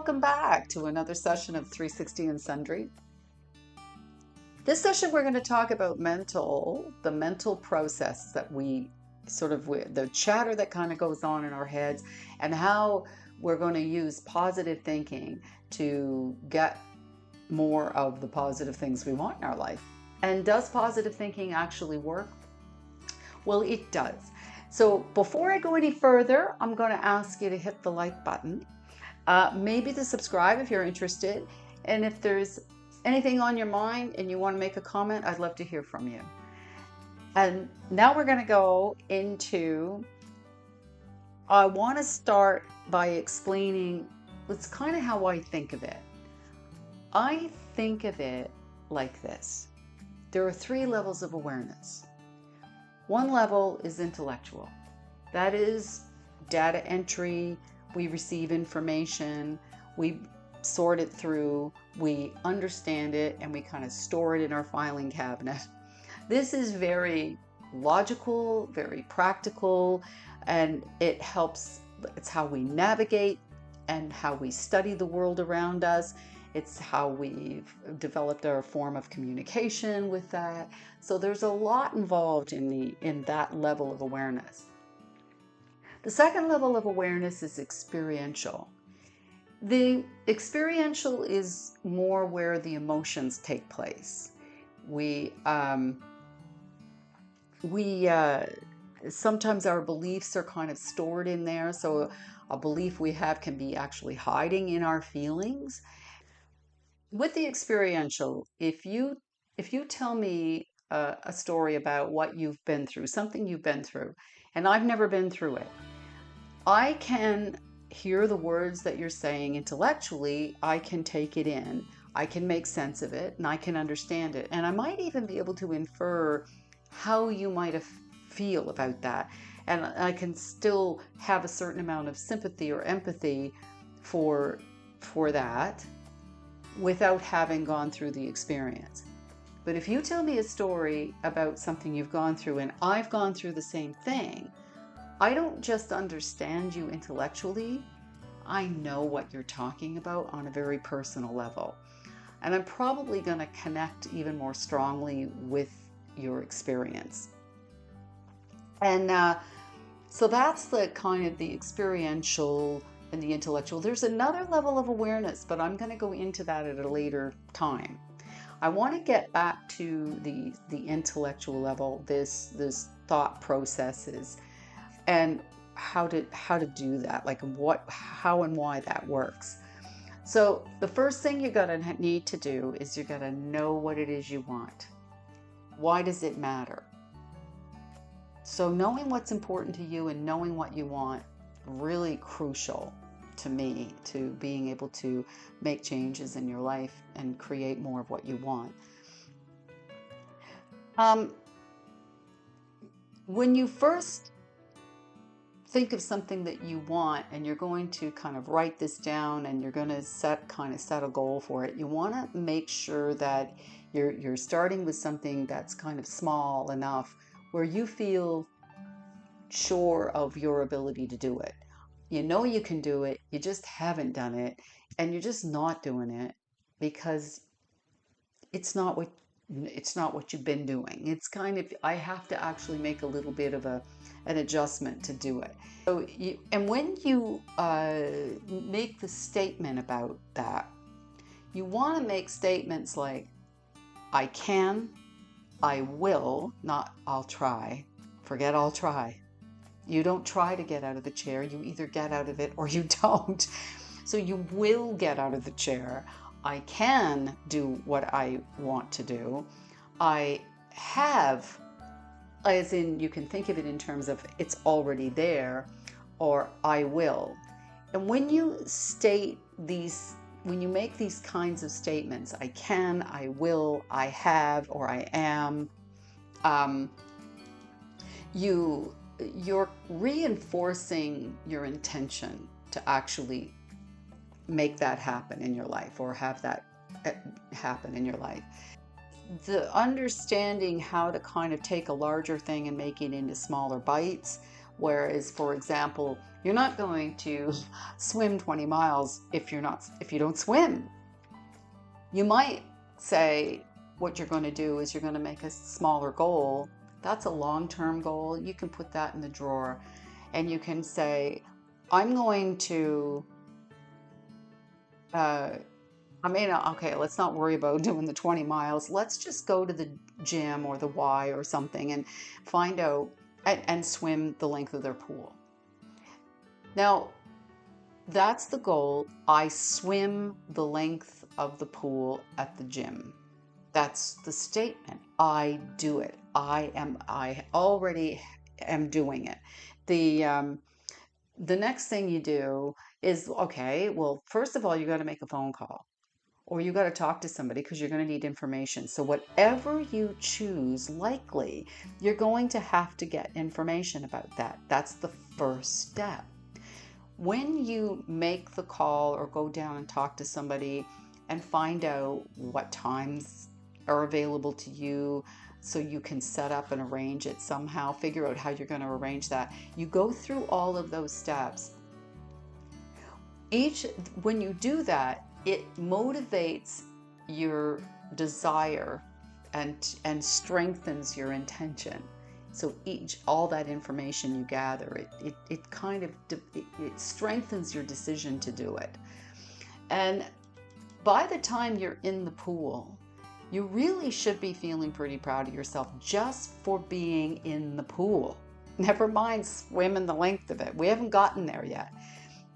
welcome back to another session of 360 and Sundry. This session we're going to talk about the mental process that the chatter that kind of goes on in our heads, and how we're going to use positive thinking to get more of the positive things we want in our life. And does positive thinking actually work? Well, it does. So before I go any further, I'm going to ask you to hit the like button, maybe to subscribe if you're interested. And if there's anything on your mind and you want to make a comment, I'd love to hear from you. And now we're going to go into, I want to start by explaining, it's kind of how I think of it. I think of it like this. There are 3 levels of awareness. One level is intellectual. That is data entry. We receive information, we sort it through, we understand it, and we kind of store it in our filing cabinet. This is very logical, very practical, and it helps. It's how we navigate and how we study the world around us. It's how we've developed our form of communication with that. So there's a lot involved in that level of awareness. The second level of awareness is experiential. The experiential is more where the emotions take place. Sometimes our beliefs are kind of stored in there. So a belief we have can be actually hiding in our feelings. With the experiential, if you tell me a story about what you've been through, something you've been through, and I've never been through it, I can hear the words that you're saying intellectually. I can take it in, I can make sense of it, and I can understand it. And I might even be able to infer how you might feel about that. And I can still have a certain amount of sympathy or empathy for that, without having gone through the experience. But if you tell me a story about something you've gone through and I've gone through the same thing, I don't just understand you intellectually, I know what you're talking about on a very personal level. And I'm probably going to connect even more strongly with your experience. And so that's the kind of the experiential and the intellectual. There's another level of awareness, but I'm going to go into that at a later time. I want to get back to the intellectual level, this thought processes, and how to do that, like how and why that works. So the first thing you're going to need to do is you're going to know what it is you want. Why does it matter? So knowing what's important to you and knowing what you want, really crucial to me to being able to make changes in your life and create more of what you want. When you first think of something that you want and you're going to kind of write this down and you're going to set a goal for it, you want to make sure that you're starting with something that's kind of small enough where you feel sure of your ability to do it. You know you can do it, you just haven't done it, and you're just not doing it because it's not what you've been doing. It's kind of, I have to actually make a little bit of an adjustment to do it. So and when you make the statement about that, you want to make statements like, I can, I will, not I'll try. Forget I'll try. You don't try to get out of the chair. You either get out of it or you don't. So you will get out of the chair. I can do what I want to do. I have, as in you can think of it in terms of it's already there, or I will. And when you make these kinds of statements, I can, I will, I have, or I am, you're reinforcing your intention to actually make that happen in your life, or have that happen in your life. The understanding how to kind of take a larger thing and make it into smaller bites Whereas, for example, you're not going to swim 20 miles if you don't swim. You might say what you're going to do is you're going to make a smaller goal. That's a long-term goal. You can put that in the drawer, and you can say, I'm going to okay, let's not worry about doing the 20 miles. Let's just go to the gym or the Y or something and find out and swim the length of their pool. Now, that's the goal. I swim the length of the pool at the gym. That's the statement. I do it. I already am doing it. The next thing you do is, okay, well, first of all, you got to make a phone call, or you got to talk to somebody because you're going to need information. So whatever you choose, likely you're going to have to get information about that. That's the first step. When you make the call or go down and talk to somebody and find out what times are available to you, so you can set up and arrange it somehow, figure out how you're going to arrange that. You go through all of those steps. When you do that, it motivates your desire and strengthens your intention. So all that information you gather, it strengthens your decision to do it. And by the time you're in the pool, you really should be feeling pretty proud of yourself just for being in the pool. Never mind swimming the length of it. We haven't gotten there yet.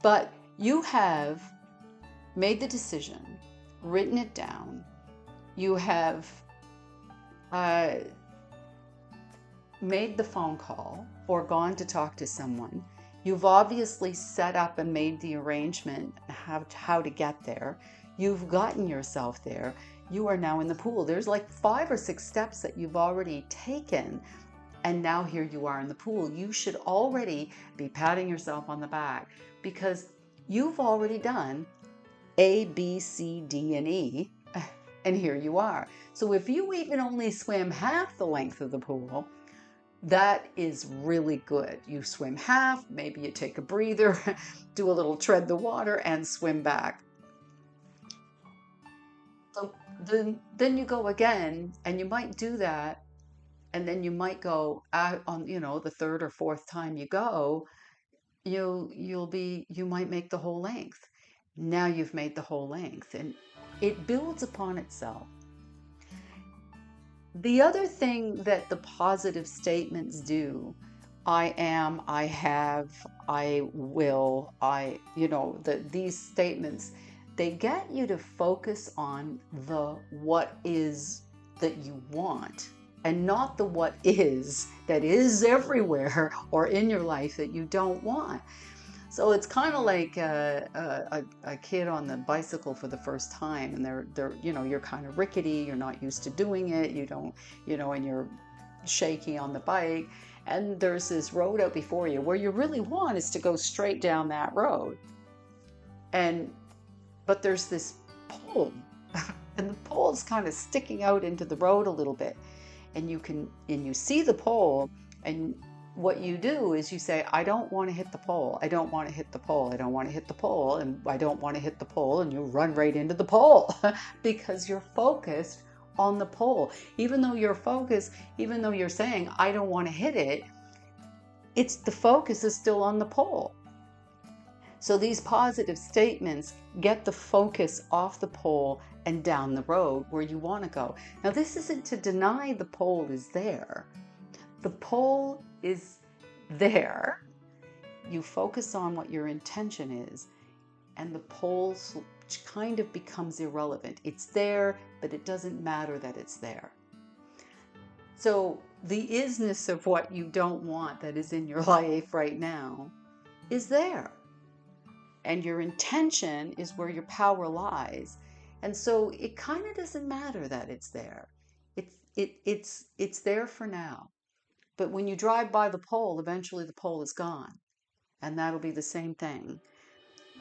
But you have made the decision, written it down. You have made the phone call or gone to talk to someone. You've obviously set up and made the arrangement how to get there. You've gotten yourself there. You are now in the pool. There's like 5 or 6 steps that you've already taken, and now here you are in the pool. You should already be patting yourself on the back because you've already done A, B, C, D, and E, and here you are. So if you even only swim half the length of the pool, that is really good. You swim half, maybe you take a breather, do a little tread the water, and swim back. So then you go again, and you might do that, and then you might go out on, the 3rd or 4th time you go, you might make the whole length. Now you've made the whole length, and it builds upon itself. The other thing that the positive statements do, I am, I have, I will, these statements, they get you to focus on the what is that you want, and not the what is that is everywhere or in your life that you don't want. So it's kind of like a kid on the bicycle for the first time, and they're you're kind of rickety, you're not used to doing it, you don't, and you're shaky on the bike, and there's this road out before you where you really want is to go straight down that road, but there's this pole, and the pole's kind of sticking out into the road a little bit, and you see the pole, and what you do is you say, I don't want to hit the pole. I don't want to hit the pole. I don't want to hit the pole. And I don't want to hit the pole. And you run right into the pole because you're focused on the pole. Even though you're saying, I don't want to hit it, the focus is still on the pole. So these positive statements get the focus off the pole and down the road where you want to go. Now, this isn't to deny the pole is there. The pole is there. You focus on what your intention is, and the pole kind of becomes irrelevant. It's there, but it doesn't matter that it's there. So the isness of what you don't want that is in your life right now is there. And your intention is where your power lies. And so it kind of doesn't matter that it's there. It's there for now. But when you drive by the pole, eventually the pole is gone. And that'll be the same thing.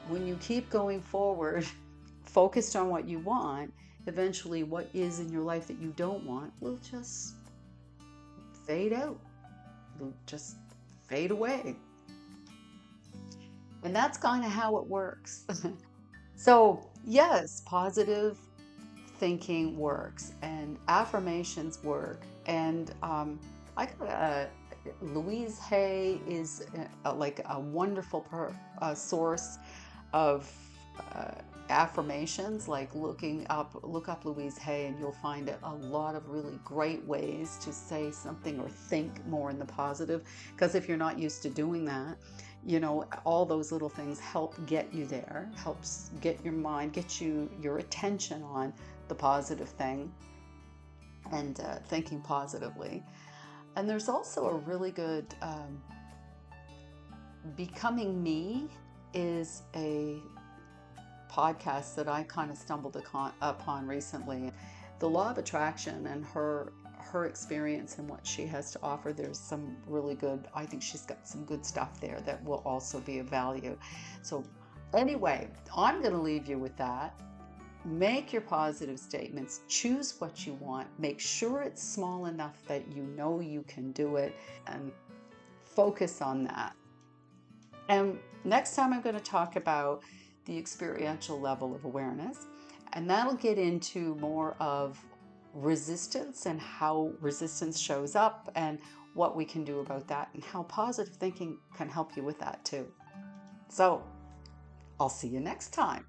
When you keep going forward, focused on what you want, eventually what is in your life that you don't want will just fade out. It'll just fade away. And that's kind of how it works. So, yes, positive thinking works and affirmations work. And I got Louise Hay is like a wonderful source of uh, affirmations. Like look up Louise Hay, and you'll find a lot of really great ways to say something or think more in the positive. Because if you're not used to doing that, you know, all those little things help get you there, helps get your mind, get your attention on the positive thing and thinking positively. And there's also a really good Becoming Me is a podcast that I kind of stumbled upon recently. The law of attraction and her experience and what she has to offer, there's some really good, I think she's got some good stuff there that will also be of value. So anyway, I'm going to leave you with that. Make your positive statements, choose what you want, make sure it's small enough that you know you can do it, and focus on that. And next time I'm going to talk about the experiential level of awareness, and that'll get into more of resistance and how resistance shows up and what we can do about that and how positive thinking can help you with that too. So I'll see you next time.